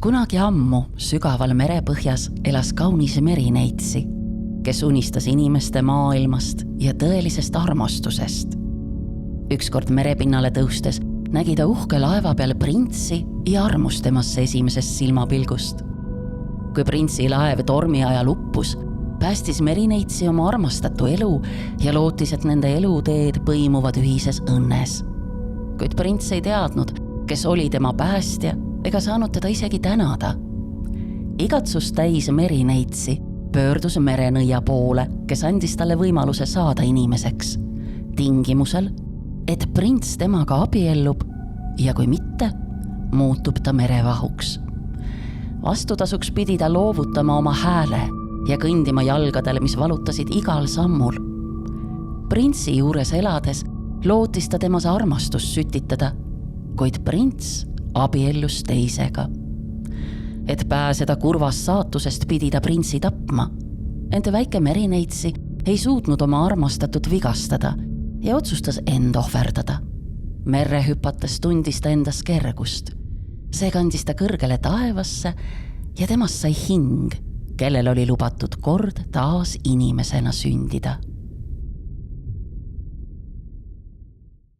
Kunagi ammu sügaval merepõhjas elas kaunis merineitsi, kes unistas inimeste maailmast ja tõelisest armastusest. Ükskord merepinnale tõustes nägi ta uhke laeva peal printsi ja armus temasse esimesest silmapilgust. Kui printsi laev tormi ajal uppus, päästis merineitsi oma armastatu elu ja lootis, et nende eluteed põimuvad ühises õnnes. Kuid prints ei teadnud, kes oli tema päästja, ega saanud teda isegi tänada. Igatsust täis merineitsi pöördus merenõia poole, kes andis talle võimaluse saada inimeseks, tingimusel, et prints temaga abiellub ja kui mitte, muutub ta merevahuks. Vastutasuks pidi ta loovutama oma hääle ja kõndima jalgadele, mis valutasid igal sammul. Printsi juures elades lootis ta temas armastust sütitada, kuid prints abiellus teisega. Et pääseda kurvast saatusest pidi ta printsi tapma, ent väike merineitsi ei suutnud oma armastatut vigastada ja otsustas end ohverdada. Merre hüpates tundis ta endas kergust. See kandis ta kõrgele taevasse ja temast sai hing, kellel oli lubatud kord taas inimesena sündida.